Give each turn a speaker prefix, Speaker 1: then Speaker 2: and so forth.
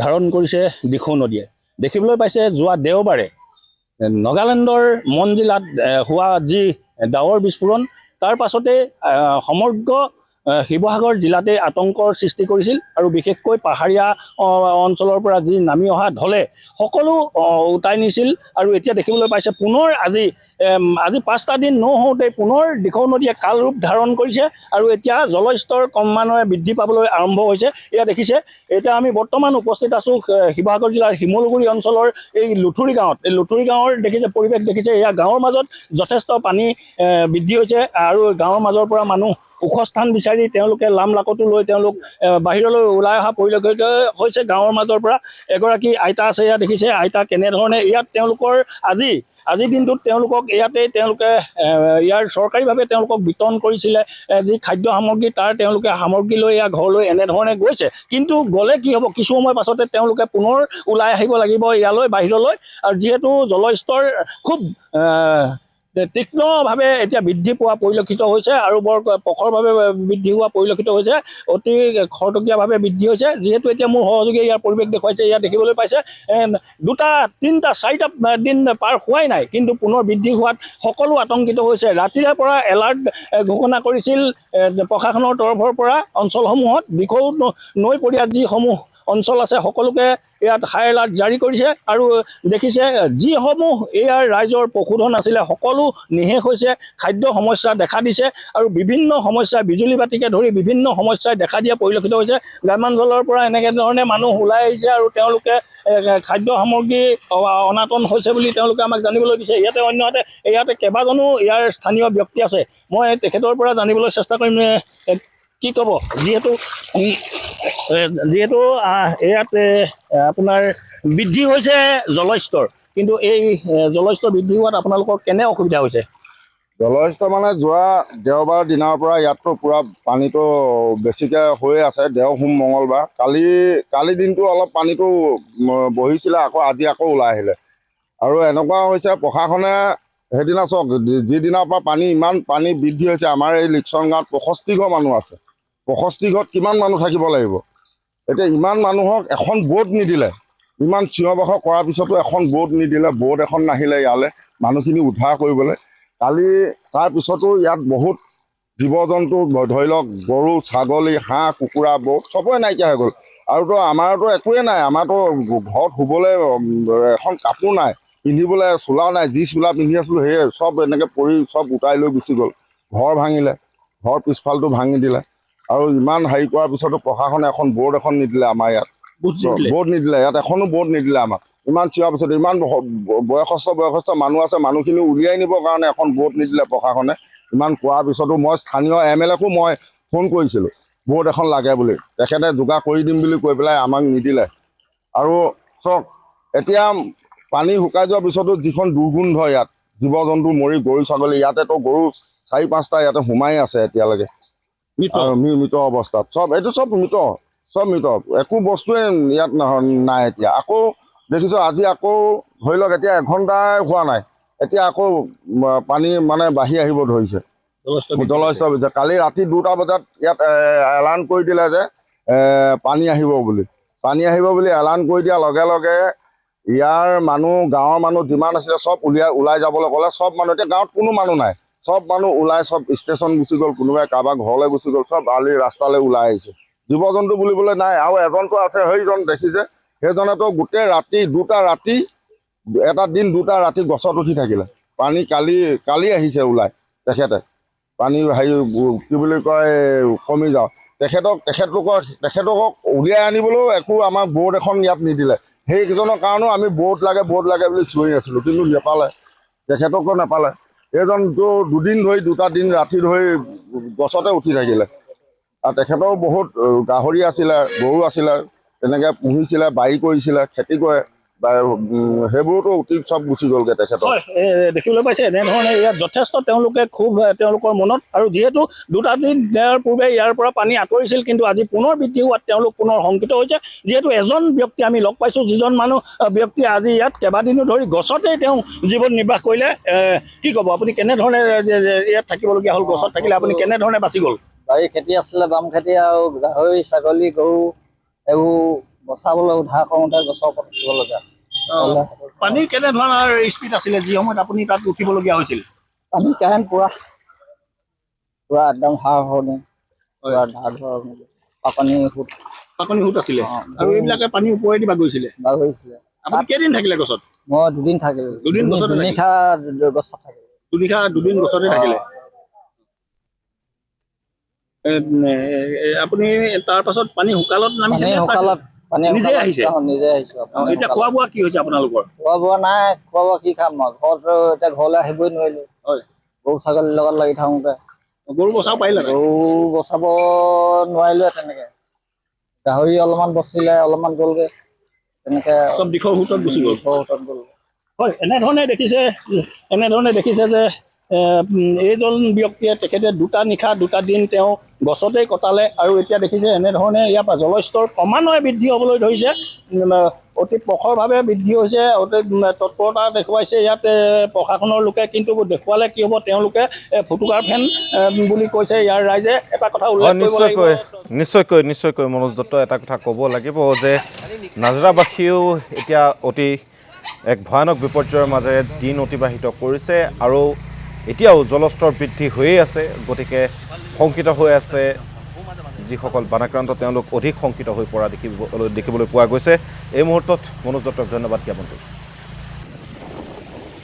Speaker 1: ধাৰণ কৰিছে দিখৌ নদীয়ে। দেখিবলৈ পাইছে যোৱা দেওবাৰে নাগালেণ্ডৰ মন জিলাত হোৱা যি ডাৱৰ বিস্ফোৰণ, তাৰ পাছতে সমগ্ৰ শিৱসাগৰ জিলাতে আতংকৰ সৃষ্টি কৰিছিল আৰু বিশেষকৈ পাহাৰীয়া অঞ্চলৰ পৰা যি নামি অহা ঢলে সকলো উটাই নিছিল। আৰু এতিয়া দেখিবলৈ পাইছে পুনৰ আজি 5টা দিন নহওঁতে পুনৰ দিখৌ নদীয়ে কাল ৰূপ ধাৰণ কৰিছে আৰু এতিয়া জলস্তৰ ক্ৰমান্বয়ে বৃদ্ধি পাবলৈ আৰম্ভ হৈছে। এয়া দেখিছে, এতিয়া আমি বৰ্তমান উপস্থিত আছোঁ শিৱসাগৰ জিলাৰ শিমলুগুৰি অঞ্চলৰ এই লুথুৰি গাঁৱত। এই লুথুৰি গাঁৱৰ দেখিছে পৰিৱেশ দেখিছে, এয়া গাঁৱৰ মাজত যথেষ্ট পানী বৃদ্ধি হৈছে আৰু গাঁৱৰ মাজৰ পৰা মানুহ ওখ স্থান বিচাৰি তেওঁলোকে লাম লাকতো লৈ তেওঁলোক বাহিৰলৈ ওলাই অহা পৰিলক্ষিত হৈছে। গাঁৱৰ মাজৰ পৰা এগৰাকী আইতা আছে, ইয়াত দেখিছে আইতা কেনেধৰণে ইয়াত তেওঁলোকৰ আজিৰ দিনটোত তেওঁলোকক ইয়াতে তেওঁলোকে ইয়াৰ চৰকাৰীভাৱে তেওঁলোকক বিতৰণ কৰিছিলে যি খাদ্য সামগ্ৰী, তাৰ তেওঁলোকে সামগ্ৰী লৈ ইয়াৰ ঘৰলৈ এনেধৰণে গৈছে। কিন্তু গ'লে কি হ'ব, কিছু সময় পাছতে তেওঁলোকে পুনৰ ওলাই আহিব লাগিব ইয়ালৈ বাহিৰলৈ। আৰু যিহেতু জলস্তৰ খুব তীক্ষ্ণভাৱে এতিয়া বৃদ্ধি পোৱা পৰিলক্ষিত হৈছে আৰু বৰ প্ৰখৰভাৱে বৃদ্ধি হোৱা পৰিলক্ষিত হৈছে, অতি খৰতকীয়াভাৱে বৃদ্ধি হৈছে। যিহেতু এতিয়া মোৰ সহযোগীয়ে ইয়াৰ পৰিৱেশ দেখুৱাইছে, ইয়াত দেখিবলৈ পাইছে 2টা 3টা 4টা দিন পাৰ হোৱাই নাই, কিন্তু পুনৰ বৃদ্ধি হোৱাত সকলো আতংকিত হৈছে। ৰাতিৰে পৰা এলাৰ্ট ঘোষণা কৰিছিল প্ৰশাসনৰ তৰফৰ পৰা অঞ্চলসমূহত। দিখৌ নৈপৰীয়া যিসমূহ অঞ্চল আছে সকলোকে ইয়াত হাই এলাৰ্ট জাৰি কৰিছে। আৰু দেখিছে যিসমূহ ইয়াৰ ৰাইজৰ পশুধন আছিলে সকলো নিশেষ হৈছে, খাদ্য সমস্যা দেখা দিছে আৰু বিভিন্ন সমস্যা বিজুলী বাতিকে ধৰি বিভিন্ন সমস্যাই দেখা দিয়া পৰিলক্ষিত হৈছে। গ্ৰামাঞ্চলৰ পৰা এনেকৈ ধৰণে মানুহ ওলাই আহিছে আৰু তেওঁলোকে খাদ্য সামগ্ৰী অনাটন হৈছে বুলি তেওঁলোকে আমাক জানিবলৈ দিছে। ইয়াতে কেইবাজনো ইয়াৰ স্থানীয় ব্যক্তি আছে, মই তেখেতৰ পৰা জানিবলৈ চেষ্টা কৰিম। কি ক'ব, যিহেতু ইয়াত আপোনাৰ বৃদ্ধি হৈছে জলস্তৰ, কিন্তু এই জলস্তৰ বৃদ্ধি হোৱাত আপোনালোকৰ কেনে অসুবিধা হৈছে?
Speaker 2: জলস্তৰ মানে যোৱা দেওবাৰ দিনৰ পৰা ইয়াততো পূৰা পানীটো বেছিকৈ হৈ আছে। দেও সোম মঙলবাৰ কালি দিনটো অলপ পানীটো বহিছিলে, আজি আকৌ ওলাই আহিলে। আৰু এনেকুৱা হৈছে প্ৰশাসনে সেইদিনা চাওক, যিদিনাৰ পৰা ইমান পানী বৃদ্ধি হৈছে, আমাৰ এই লিকচন গাঁৱত 65 ঘৰ মানুহ আছে। 65 ঘৰত কিমান মানুহ থাকিব লাগিব? এতিয়া ইমান মানুহক এখন বোট নিদিলে, ইমান চিঞৰ বাখৰ কৰাৰ পিছতো এখন বোট নিদিলে, বোট এখন নাহিলে ইয়ালৈ মানুহখিনি উদ্ধাৰ কৰিবলৈ। কালি তাৰপিছতো ইয়াত বহুত জীৱ জন্তু ধৰি লওক গৰু ছাগলী হাঁহ কুকুৰা বহুত চবৰে নাইকিয়া হৈ গ'ল। আৰুতো আমাৰতো একোৱেই নাই, আমাৰতো ঘৰত শুবলৈ এখন কাপোৰ নাই, পিন্ধিবলৈ চোলাও নাই, যি চোলা পিন্ধি আছিলোঁ সেয়ে চব এনেকৈ পৰি চব উটাই লৈ গুচি গ'ল। ঘৰ ভাঙিলে, ঘৰ পিছফালটো ভাঙি দিলে। আৰু ইমান হেৰি কৰাৰ পিছতো প্ৰশাসনে এখন বোৰ্ড এখন নিদিলে আমাৰ ইয়াত, বোৰ্ড নিদিলে ইয়াত এখনো বোৰ্ড নিদিলে আমাক। ইমান চিঞৰাৰ পিছত ইমান বয়সস্থ মানুহ আছে, মানুহখিনি উলিয়াই নিবৰ কাৰণে এখন বোৰ্ড নিদিলে প্ৰশাসনে। ইমান কোৱাৰ পিছতো মই স্থানীয় MLAকো মই ফোন কৰিছিলোঁ বোৰ্ড এখন লাগে বুলি, তেখেতে যোগাৰ কৰি দিম বুলি কৈ পেলাই আমাক নিদিলে। আৰু চাওক এতিয়া পানী শুকাই যোৱাৰ পিছতো যিখন দুৰ্গোন্ধ ইয়াত, জীৱ জন্তু মৰি গৰু ছাগলী, ইয়াতেতো গৰু 4-5টা ইয়াতে সোমাই আছে এতিয়ালৈকে আৰু মৃত অৱস্থাত। এইটো চব মৃত, একো বস্তুৱে ইয়াত নাই। এতিয়া আকৌ দেখিছোঁ আজি আকৌ ধৰি লওক এতিয়া 1 ঘণ্টাই হোৱা নাই, এতিয়া আকৌ পানী মানে বাঢ়ি আহিব ধৰিছে, জলস্তৰ। কালি ৰাতি 2টা বজাত ইয়াত এলাৰ্ট কৰি দিলে যে পানী আহিব বুলি এলাৰ্ট কৰি দিয়াৰ লগে লগে ইয়াৰ মানুহ, গাঁৱৰ মানুহ যিমান আছিলে চব ওলাই যাবলৈ ক'লে। চব মানুহ, এতিয়া গাঁৱত কোনো মানুহ নাই, চব মানুহ ওলাই চব ষ্টেচন গুচি গ'ল, কোনোবাই কাৰোবাৰ ঘৰলৈ গুচি গ'ল, চব ৰাস্তালৈ ওলাই আহিছে। জীৱ জন্তু বুলিবলৈ নাই। আৰু এজনটো আছে, সেইজন দেখিছে, সেইজনেতো গোটেই ৰাতি 2টা ৰাতি, এটা দিন 2টা ৰাতি গছত উঠি থাকিলে। পানী কালি আহিছে ওলাই তেখেতে, পানী হেৰি কি বুলি কয় কমি যাওঁ। তেখেতলোকক উলিয়াই আনিবলৈও একো আমাৰ বোৰ্ড এখন ইয়াত নিদিলে। সেইকেইজনৰ কাৰণেও আমি বোৰ্ড লাগে বুলি চিঞৰি আছিলোঁ, কিন্তু নাপালে, তেখেতকো নাপালে। এইজনটো 2 দিন ধৰি 2টা দিন ৰাতি ধৰি গছতে উঠি থাকিলে। আৰু তেখেতৰো বহুত গাহৰি আছিলে, গৰু আছিলে, তেনেকৈ পুহিছিলে, বাৰী কৰিছিলে, খেতি কৰে, সেইবোৰতো অতি চব গুচি গ'লগৈ তেখেতৰ।
Speaker 1: দেখিবলৈ পাইছে এনেধৰণে ইয়াত যথেষ্ট তেওঁলোকে খুব তেওঁলোকৰ মনত। আৰু যিহেতু 2টা দিন পূৰ্বে ইয়াৰ পৰা পানী আঁতৰিছিল, কিন্তু আজি পুনৰ বৃদ্ধি হোৱাত তেওঁলোক পুনৰ শংকিত হৈছে। যিহেতু এজন ব্যক্তি আমি লগ পাইছোঁ, যিজন ব্যক্তি আজি ইয়াত কেইবাদিনো ধৰি গছতেই তেওঁ জীৱন নিৰ্বাহ কৰিলে। কি ক'ব আপুনি, কেনেধৰণে ইয়াত থাকিবলগীয়া হ'ল? গছত থাকিলে আপুনি কেনেধৰণে বাচি গ'ল?
Speaker 3: বাৰী খেতি আছিলে, বাম খেতি, আৰু গাহৰি ছাগলী গৰু এইবোৰ বচাবলৈ উদ্ধাৰ কৰোঁতে গছৰ ওপৰত উঠিবলগীয়া হ'লে
Speaker 1: পানী কেনেধৰণৰ স্পীড আছিলে যি সময়ত আপুনি তাত উঠিবলগীয়া হৈছিল?
Speaker 3: পানী কাৰেণ্ট পুৰা একদম সাৰসৰণি পুৰা ধাৰ ধৰ পানী সুত
Speaker 1: পাকনি সুত আছিলে
Speaker 3: অ,
Speaker 1: আৰু এইবিলাকে পানী ওপৰেদি বাগৰিছিলে।
Speaker 3: বাগৰিছিলে।
Speaker 1: আপুনি কেইদিন থাকিলে গছত?
Speaker 3: মই দুদিন থাকিলোঁ।
Speaker 1: দুদিন গছতে থাকিলে?
Speaker 3: দুনিশা গছত থাকিলোঁ।
Speaker 1: দুদিন গছতে থাকিলে। আপুনি তাৰ পাছত পানী শুকালত নামিছে
Speaker 3: পানী
Speaker 1: নে?
Speaker 3: শুকালত
Speaker 1: নিজে আহিছে?
Speaker 3: নিজে আহিছোঁ।
Speaker 1: এতিয়া খোৱা বোৱা কি হৈছে আপোনালোকৰ?
Speaker 3: খোৱা বোৱা নাই, খোৱা বোৱা কি খাম মই ঘৰতো এতিয়া ঘৰলৈ আহিবই নোৱাৰিলোঁ।
Speaker 1: হয়,
Speaker 3: গৰু ছাগলীৰ লগত লাগি থাকোঁতে
Speaker 1: গৰু বচাব পাৰিলে নাই?
Speaker 3: গৰু বচাব নোৱাৰিলোৱে তেনেকে। গাহৰি অলপমান বচিলে, অলপমান গ'লগে তেনেকে
Speaker 1: চব দিশৰ সোঁতত গুচি গ'ল।
Speaker 3: গ'ল।
Speaker 1: হয়, এনেধৰণে দেখিছে যে এইজন ব্যক্তিয়ে তেখেতে দুটা নিশা দুটা দিন তেওঁ গছতেই কটালে আৰু এতিয়া দেখিছে এনেধৰণে ইয়াৰ পৰা জলস্তৰ ক্ৰমান্বয়ে বৃদ্ধি হ'বলৈ ধৰিছে। অতি প্ৰখৰভাৱে বৃদ্ধি হৈছে, অতি তৎপৰতা দেখুৱাইছে ইয়াত প্ৰশাসনৰ লোকে, কিন্তু দেখুৱালে কি হ'ব, তেওঁলোকে ফুটুকাৰ ফেন বুলি কৈছে ইয়াৰ ৰাইজে। এটা কথা উল্লেখ কৰিব লাগিব।
Speaker 4: নিশ্চয়কৈ মনোজ দত্ত এটা কথা ক'ব লাগিব যে নাজৰাবাসীয়েও এতিয়া অতি এক ভয়ানক বিপৰ্যয়ৰ মাজেৰে দিন অতিবাহিত কৰিছে আৰু এতিয়াও জলস্তৰ বৃদ্ধি হৈয়ে আছে। গতিকে শংকিত হৈ আছে যিসকল বানাক্ৰান্ত, তেওঁলোক অধিক শংকিত হৈ পৰা দেখিবলৈ পোৱা গৈছে। এই মুহূৰ্তত মনোজ দত্তক ধন্যবাদ জ্ঞাপন কৰিছোঁ।